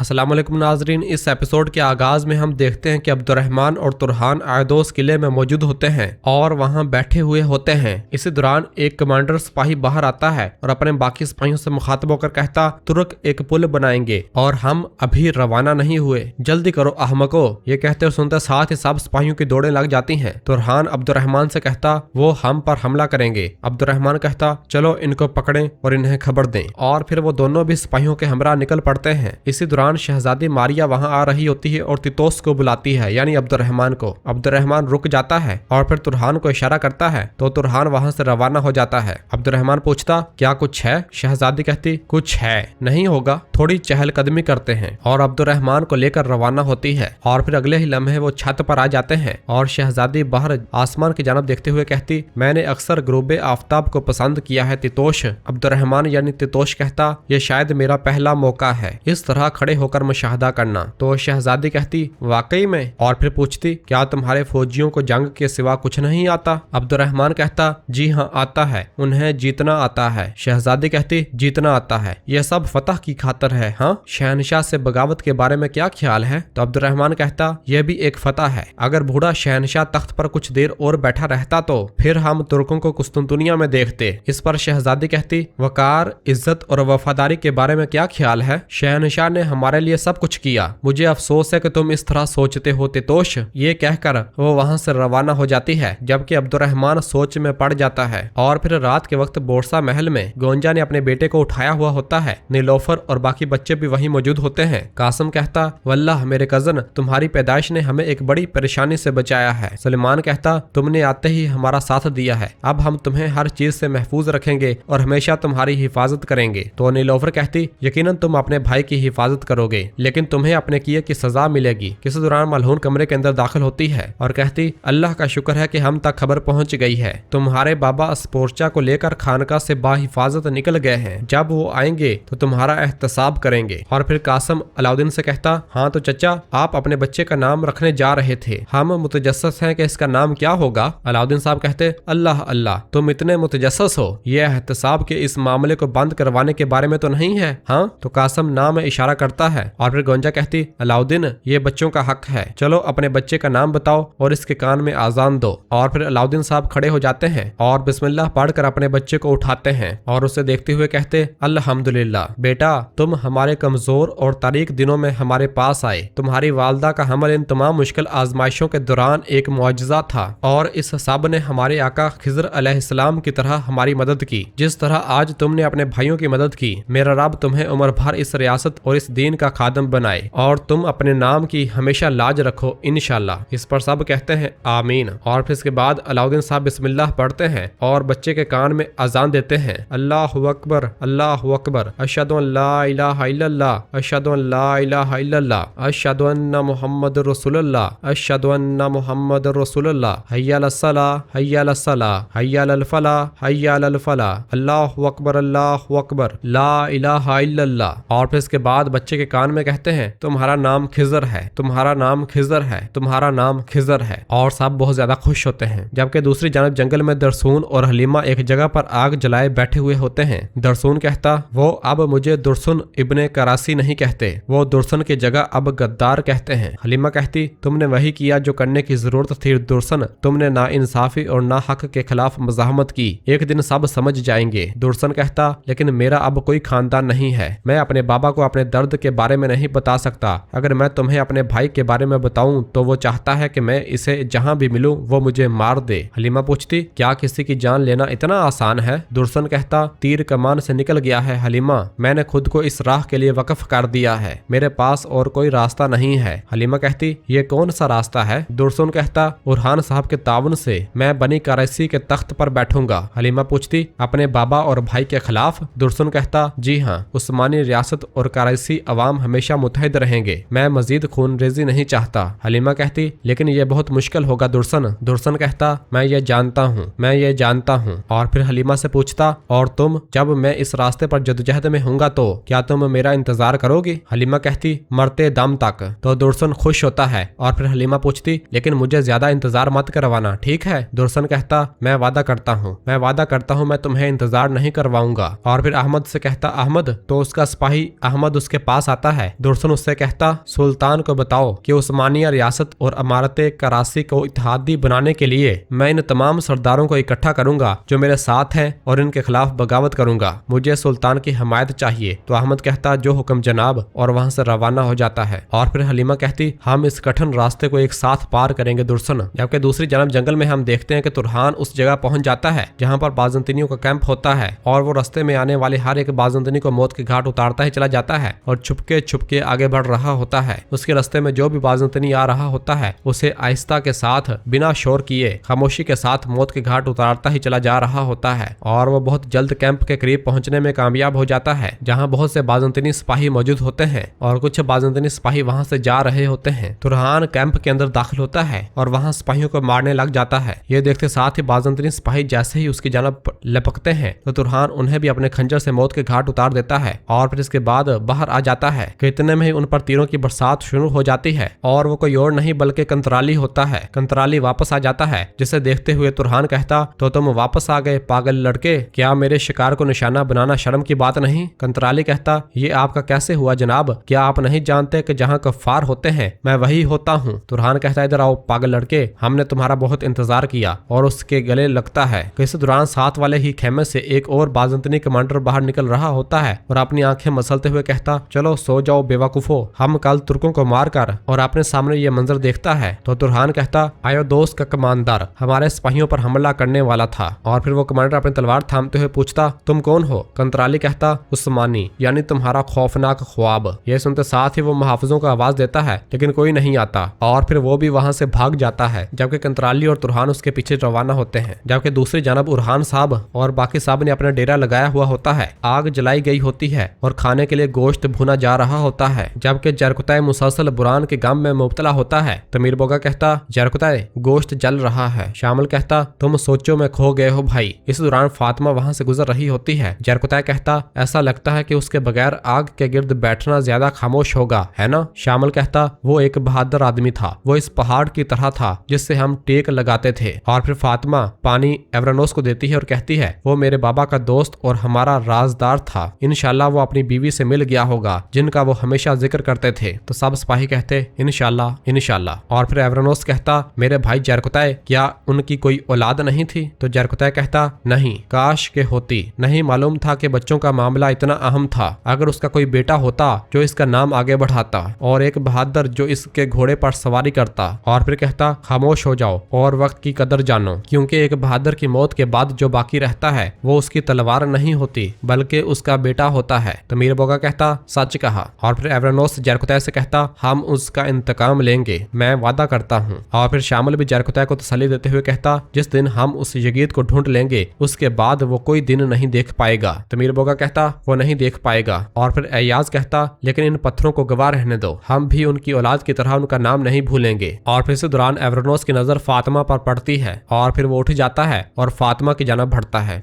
अस्सलाम वालेकुम नाजरीन। इस एपिसोड के आगाज में हम देखते हैं कि अब्दुर्रहमान और तुरहान आयदोस किले में मौजूद होते हैं और वहां बैठे हुए होते हैं। इसी दौरान एक कमांडर सिपाही बाहर आता है और अपने बाकी सिपाहियों से मुखातब होकर कहता, तुर्क एक पुल बनाएंगे और हम अभी रवाना नहीं हुए, जल्दी करो अहमको। ये कहते और सुनते साथ ही सब सिपाहियों की दौड़ें लग जाती हैं। तुरहान अब्दुर्रहमान से कहता, वो हम पर हमला करेंगे। अब्दुर्रहमान कहता, चलो इनको पकड़ें और इन्हें खबर दें। और फिर वो दोनों भी सिपाहियों के हमरा निकल पड़ते हैं। इसी दौरान शहजादी मारिया वहां आ रही होती है और तितोस को बुलाती है, यानी अब्दुर्रहमान को। अब्दुर्रहमान रुक जाता है और फिर तुरहान को इशारा करता है तो तुरहान वहां से रवाना हो जाता है। अब्दुर्रहमान पूछता, क्या कुछ है? शहजादी कहती, कुछ है नहीं होगा, थोड़ी चहलकदमी करते हैं। और अब्दुर्रहमान को लेकर रवाना होती है और फिर अगले ही लम्हे वो छत पर आ जाते हैं और शहजादी बाहर आसमान की जानब देखते हुए कहती, मैंने अक्सर गुरूबे आफताब को पसंद किया है तितोश। अब्दुर्रहमान यानी तितोश कहता, यह शायद मेरा पहला मौका है इस तरह खड़े होकर मुशाहदा करना। तो शहजादी कहती, वाकई में? और फिर पूछती, क्या तुम्हारे फौजियों को जंग के सिवा कुछ नहीं आता? अब्दुर्रहमान कहता, जी हाँ आता है, उन्हें जीतना आता है। शहजादी कहती, जीतना आता है, यह सब फतह की खातर है। हाँ, शहनशाह से बगावत के बारे में क्या ख्याल है? तो अब्दुर्रहमान कहता, यह भी एक फतह है। अगर बूढ़ा शहनशाह तख्त पर कुछ देर और बैठा रहता तो फिर हम तुर्कों को कुस्तुनतुनिया में देखते। इस पर शहजादी कहती, वकार, इज्जत और वफादारी के बारे में क्या ख्याल है? शहनशाह ने हमारे लिए सब कुछ किया, मुझे अफसोस है कि तुम इस तरह सोचते हो तितोश। ये कहकर वो वहां से रवाना हो जाती है, जबकि अब्दुर्रहमान सोच में पड़ जाता है। और फिर रात के वक्त बोरसा महल में गोंजा ने अपने बेटे को उठाया हुआ होता है। नीलोफर और बाकी बच्चे भी वहीं मौजूद होते हैं। कासिम कहता, वल्लाह मेरे कजन, तुम्हारी पैदाइश ने हमें एक बड़ी परेशानी से बचाया है। सलेमान कहता, तुमने आते ही हमारा साथ दिया है, अब हम तुम्हें हर चीज से महफूज रखेंगे और हमेशा तुम्हारी हिफाजत करेंगे। तो नीलोफर कहती, यकीनन तुम अपने भाई की हिफाजत करोगे, लेकिन तुम्हें अपने किए की सजा मिलेगी। किसी दौरान मलहून कमरे के अंदर दाखिल होती है और कहती, अल्लाह का शुक्र है कि हम तक खबर पहुंच गई है। तुम्हारे बाबा स्पोर्चा को लेकर खानका से बाहिफाजत निकल गए हैं, जब वो आएंगे तो तुम्हारा एहतसाब करेंगे। और फिर कासिम अलाउद्दीन से कहता, हाँ तो चचा, आप अपने बच्चे का नाम रखने जा रहे थे, हम मुतजस्सस हैं कि इसका नाम क्या होगा? अलाउद्दीन साहब कहते, अल्लाह अल्लाह, तुम इतने मुतजस्सस हो, यह एहतसाब के इस मामले को बंद करवाने के बारे में तो नहीं है? हाँ। तो कासिम नाम इशारा करता है और फिर गोंजा कहती, अलाउद्दीन ये बच्चों का हक है, चलो अपने बच्चे का नाम बताओ और इसके कान में आजान दो। और फिर अलाउद्दीन साहब खड़े हो जाते हैं और बिस्मिल्लाह पढ़कर अपने बच्चे को उठाते हैं और उसे देखते हुए कहते, अल्हम्दुलिल्लाह बेटा, तुम हमारे कमजोर और तारीक दिनों में हमारे पास आए। तुम्हारी वालदा का हमल इन तमाम मुश्किल आजमाइशों के दौरान एक मुआजिजा था और इस सब ने हमारे आका खिज़र अलैहिस्सलाम की तरह हमारी मदद की, जिस तरह आज तुमने अपने भाइयों की मदद की। मेरा रब तुम्हें उम्र भर इस रियासत और इस दीन का खादम बनाए और तुम अपने नाम की हमेशा लाज रखो इंशाल्लाह। इस पर सब कहते हैं आमीन। और फिर इसके बाद अलाउद्दीन साहब बिस्मिल्लाह पढ़ते हैं और बच्चे के कान में अजान देते हैं, अल्लाहु अकबर अल्लाहु अकबर, अशहदु अल्ला इलाहा इल्लल्लाह, अशहदु अल्ला इलाहा इल्लल्लाह, अशहदु अन्ना मुहम्मदुर रसूलुल्लाह, अशहदु अन्ना मुहम्मदुर रसूलुल्लाह, हय्या अलस सलाह हय्या अलस सलाह हय्या अलल फलाह हय्या अलल फलाह, अल्लाहु अकबर ला इलाहा इल्लल्लाह। और फिर इसके बाद बच्चे के कान में कहते हैं, तुम्हारा नाम खिज़र है, तुम्हारा नाम खिज़र है, तुम्हारा नाम खिज़र है। और सब बहुत ज्यादा खुश होते हैं। जबकि दूसरी जानब जंगल में दरसून और हलीमा एक जगह पर आग जलाए बैठे हुए होते हैं। दरसून कहता, वो अब मुझे दुरसुन इब्ने करासी नहीं कहते, वो दुरसन की जगह अब गद्दार कहते हैं। हलीमा कहती, तुमने वही किया जो करने की जरूरत थी दुरसन, तुमने ना इंसाफी और ना हक के खिलाफ मज़ाहमत की, एक दिन सब समझ जाएंगे। दुरसन कहता, लेकिन मेरा अब कोई खानदान नहीं है, मैं अपने बाबा को अपने दर्द के बारे में नहीं बता सकता। अगर मैं तुम्हें अपने भाई के बारे में बताऊं तो वो चाहता है कि मैं इसे जहां भी मिलूं वो मुझे मार दे। हलीमा पूछती, क्या किसी की जान लेना इतना आसान है? दुरसन कहता, तीर कमान से निकल गया है हलीमा, मैंने खुद को इस राह के लिए वक्फ कर दिया है, मेरे पास और कोई रास्ता नहीं है। हलीमा कहती, ये कौन सा रास्ता है? दुरसन कहता, बुरहान साहब के ताउन से मैं बनी करासी के तख्त पर बैठूंगा। हलीमा पूछती, अपने बाबा और भाई के खिलाफ? दुरसन कहता, जी हाँ, उस्मानी रियासत और कराची अवाम हमेशा मुतहद रहेंगे, मैं मजीद खून रेजी नहीं चाहता। हलीमा कहती, लेकिन ये बहुत मुश्किल होगा दुरसन। दुरसन कहता, मैं ये जानता हूँ, मैं ये जानता हूँ। और फिर हलीमा से पूछता, और तुम जब मैं इस रास्ते पर जदोजहद में हूँगा तो क्या तुम मेरा इंतजार करोगी? हलीमा कहती, मरते दम तक। तो दुरसन खुश होता है और फिर हलीमा पूछती, लेकिन मुझे ज्यादा इंतजार मत करवाना, ठीक है? दुरसन कहता, मैं वादा करता हूँ, मैं वादा करता हूँ, मैं तुम्हें इंतजार नहीं करवाऊंगा। और फिर अहमद से कहता, अहमद, तो उसका सिपाही अहमद उसके पास आता है। दुर्सन उससे कहता, सुल्तान को बताओ कि उस्मानिया रियासत और अमारत कराची को इत्तेहादी बनाने के लिए मैं इन तमाम सरदारों को इकट्ठा करूंगा जो मेरे साथ हैं और इनके खिलाफ बगावत करूंगा। मुझे सुल्तान की हिमायत चाहिए। तो अहमद कहता, जो हुक्म जनाब, और वहां से रवाना हो जाता है। और फिर हलीमा कहती, हम इस कठिन रास्ते को एक साथ पार करेंगे दुर्सन। जबकि दूसरी जानब जंगल में हम देखते हैं कि तुरहान उस जगह पहुंच जाता है जहां पर बाजंतनियों का कैंप होता है और वो रास्ते में आने वाले हर एक बाजंतनी को मौत के घाट उतारता ही चला जाता है और छुपके छुपके आगे बढ़ रहा होता है। उसके रास्ते में जो भी बाजंतनी आ रहा होता है उसे आहिस्ता के साथ बिना शोर किए खामोशी के साथ मौत के घाट उतारता ही चला जा रहा होता है और वो बहुत जल्द कैंप के करीब पहुंचने में कामयाब हो जाता है जहां बहुत से बाजंतनी सिपाही मौजूद होते हैं और कुछ बाजंतनी सिपाही वहां से जा रहे होते हैं। तुरहान कैंप के अंदर दाखिल होता है और वहां सिपाहियों को मारने लग जाता है। ये देखते साथ ही बाजंतनी सिपाही जैसे ही उसकी जानब लपकते हैं तो तुरहान उन्हें भी अपने खंजर से मौत के घाट उतार देता है और फिर इसके बाद बाहर आ जाता है कि इतने में ही उन पर तीरों की बरसात शुरू हो जाती है और वो कोई और नहीं बल्कि कंतराली होता है। कंतराली वापस आ जाता है जिसे देखते हुए तुरहान कहता, तो तुम वापस आ गए पागल लड़के, क्या मेरे शिकार को निशाना बनाना शर्म की बात नहीं? कंतराली कहता, ये आपका कैसे हुआ जनाब? क्या आप नहीं जानते कि जहाँ कफ्फार होते हैं मैं वही होता हूँ? तुरहान कहता, इधर आओ पागल लड़के, हमने तुम्हारा बहुत इंतजार किया। और उसके गले लगता है कि इस दौरान साथ वाले ही खेमे से एक और बाजंतनी कमांडर बाहर निकल रहा होता है और अपनी आंखें मसलते हुए कहता, चलो सो जाओ बेवकूफो, हम कल तुर्कों को मार कर। और अपने सामने ये मंजर देखता है तो तुरहान कहता, आयो दोस्त का कमांडर हमारे सिपाहियों पर हमला करने वाला था। और फिर वो कमांडर अपनी तलवार थामते हुए पूछता, तुम कौन हो? कंतराली कहता, उस्मानी, यानी तुम्हारा खौफनाक ख्वाब। ये सुनते साथ ही वो मुहाफिजों को आवाज देता है लेकिन कोई नहीं आता और फिर वो भी वहां से भाग जाता है जबकि कंतराली और तुरहान उसके पीछे रवाना होते हैं। जबकि दूसरी जानब उरहान साहब और बाकी साहब ने अपना डेरा लगाया हुआ होता है। आग जलाई गई होती है और खाने के लिए गोश्त भुना जा रहा होता है जबकि जरकुताए मुसलसल बुरान के गम में मुब्तला होता है। तमीर बोगा कहता, जरकुताए गोश्त जल रहा है। शामिल कहता, तुम सोचो में खो गए हो भाई। इस दौरान फातिमा वहां से गुजर रही होती है। जरकुताए कहता, ऐसा लगता है कि उसके बगैर आग के गिर्द बैठना ज्यादा खामोश होगा, है ना? शामिल कहता, वो एक बहादुर आदमी था, वो इस पहाड़ की तरह था जिससे हम टेक लगाते थे। और फिर फातिमा पानी एवरानोस को देती है और कहती है, वो मेरे बाबा का दोस्त और हमारा राजदार था, इंशाल्लाह वो अपनी बीवी से मिल गया होगा जिनका वो हमेशा जिक्र करते थे। तो सब सिपाही कहते, इंशाल्लाह इंशाल्लाह। और फिर एवरानोस कहता, मेरे भाई जरकुताए, क्या उनकी कोई औलाद नहीं थी? तो जरकुताए कहता, नहीं, काश के होती। नहीं मालूम था कि बच्चों का मामला इतना अहम था। अगर उसका कोई बेटा होता जो इसका नाम आगे बढ़ाता और एक बहादुर जो इसके घोड़े पर सवारी करता। और फिर कहता, खामोश हो जाओ और वक्त की कदर जानो, क्योंकि एक बहादुर की मौत के बाद जो बाकी रहता है वो उसकी तलवार नहीं होती बल्कि उसका बेटा होता है। तो मीर बोगा कहता, सच कहा। और फिर एवरानोस जरकुताए से कहता, हम उसका इंतकाम लेंगे, मैं वादा करता हूँ। और फिर शामिल भी जरकुताए को तसल्ली देते हुए कहता, जिस दिन हम उस यगीद को ढूंढ लेंगे उसके बाद वो कोई दिन नहीं देख पाएगा। तो मीर बोगा कहता, वो नहीं देख पाएगा। और फिर अयाज कहता, लेकिन इन पत्थरों को गवाह रहने दो, हम भी उनकी औलाद की तरह उनका नाम नहीं भूलेंगे। और फिर इस दौरान एवरानोस की नजर फातिमा पर पड़ती है और फिर वो उठ जाता है और फातिमा की जानब बढ़ता है।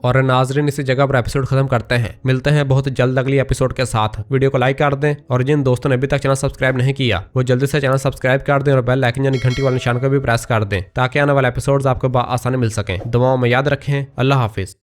और नाजरीन, इसी जगह पर एपिसोड खत्म करते हैं। मिलते हैं बहुत जल्द अगली एपिसोड के साथ। वीडियो को लाइक कर दें और जिन दोस्तों ने अभी तक चैनल सब्सक्राइब नहीं किया वो जल्दी से चैनल सब्सक्राइब कर दें और बेल आइकन यानी घंटी वाले निशान को भी प्रेस कर दें ताकि आने वाले एपिसोड्स आपको आसानी मिल सकें। दुआओं में याद रखें। अल्लाह हाफिज।